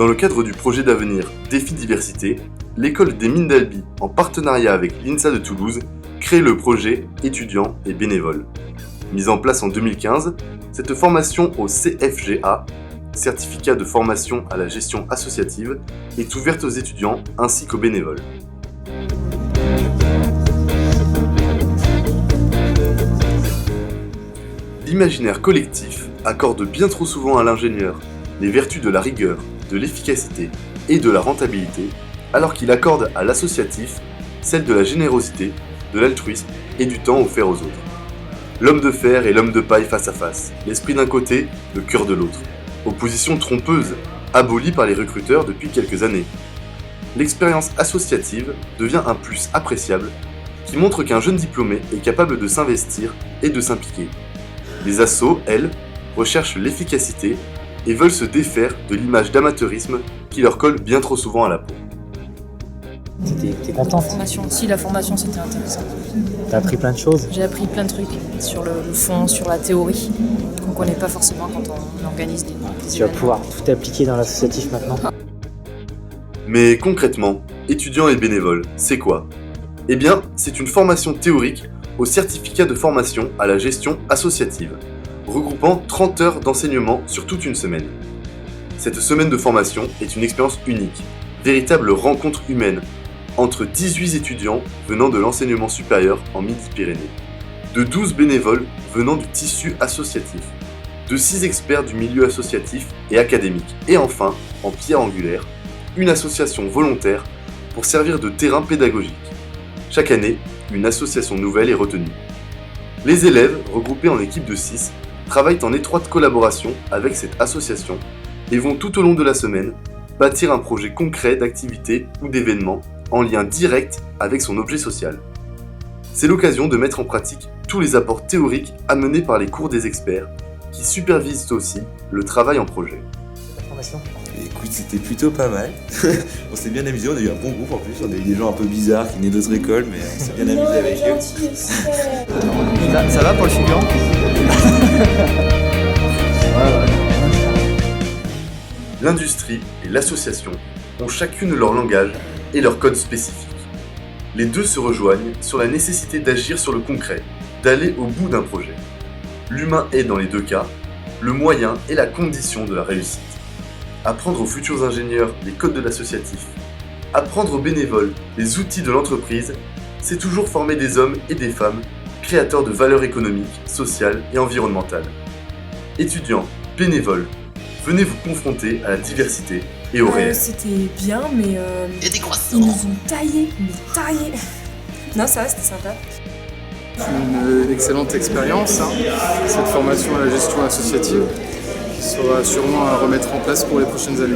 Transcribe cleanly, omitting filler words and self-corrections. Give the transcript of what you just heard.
Dans le cadre du projet d'avenir Défi Diversité, l'école des mines d'Albi, en partenariat avec l'INSA de Toulouse, crée le projet étudiants et bénévoles. Mise en place en 2015, cette formation au CFGA, certificat de formation à la gestion associative, est ouverte aux étudiants ainsi qu'aux bénévoles. L'imaginaire collectif accorde bien trop souvent à l'ingénieur les vertus de la rigueur, de l'efficacité et de la rentabilité, alors qu'il accorde à l'associatif celle de la générosité, de l'altruisme et du temps offert aux autres. L'homme de fer et l'homme de paille face à face, l'esprit d'un côté, le cœur de l'autre. Opposition trompeuse, abolie par les recruteurs depuis quelques années. L'expérience associative devient un plus appréciable qui montre qu'un jeune diplômé est capable de s'investir et de s'impliquer. Les assos, elles, recherchent l'efficacité et veulent se défaire de l'image d'amateurisme qui leur colle bien trop souvent à la peau. T'es contente? La formation c'était intéressant. T'as appris plein de choses? J'ai appris plein de trucs sur le fond, sur la théorie, qu'on ne connaît pas forcément quand on organise des Tu vas pouvoir tout appliquer dans l'associatif maintenant. Mais concrètement, étudiants et bénévoles, c'est quoi? Eh bien, c'est une formation théorique au certificat de formation à la gestion associative, regroupant 30 heures d'enseignement sur toute une semaine. Cette semaine de formation est une expérience unique, véritable rencontre humaine, entre 18 étudiants venant de l'enseignement supérieur en Midi-Pyrénées, de 12 bénévoles venant du tissu associatif, de 6 experts du milieu associatif et académique, et enfin, en pierre angulaire, une association volontaire pour servir de terrain pédagogique. Chaque année, une association nouvelle est retenue. Les élèves, regroupés en équipes de 6, travaillent en étroite collaboration avec cette association et vont tout au long de la semaine bâtir un projet concret d'activité ou d'événement en lien direct avec son objet social. C'est l'occasion de mettre en pratique tous les apports théoriques amenés par les cours des experts qui supervisent aussi le travail en projet. Écoute, c'était plutôt pas mal. On s'est bien amusé, on a eu un bon groupe en plus, on a eu des gens un peu bizarres qui venaient d'autres écoles, mais on s'est bien amusé avec eux. Ça va pour le figurant? L'industrie et l'association ont chacune leur langage et leur code spécifique. Les deux se rejoignent sur la nécessité d'agir sur le concret, d'aller au bout d'un projet. L'humain est dans les deux cas, le moyen est la condition de la réussite. Apprendre aux futurs ingénieurs les codes de l'associatif, apprendre aux bénévoles les outils de l'entreprise, c'est toujours former des hommes et des femmes créateurs de valeurs économiques, sociales et environnementales. Étudiants, bénévoles, venez vous confronter à la diversité et au réel. C'était bien, mais ils nous ont taillés. Non, ça va, c'était sympa. Une excellente expérience, cette formation à la gestion associative qui sera sûrement à remettre en place pour les prochaines années.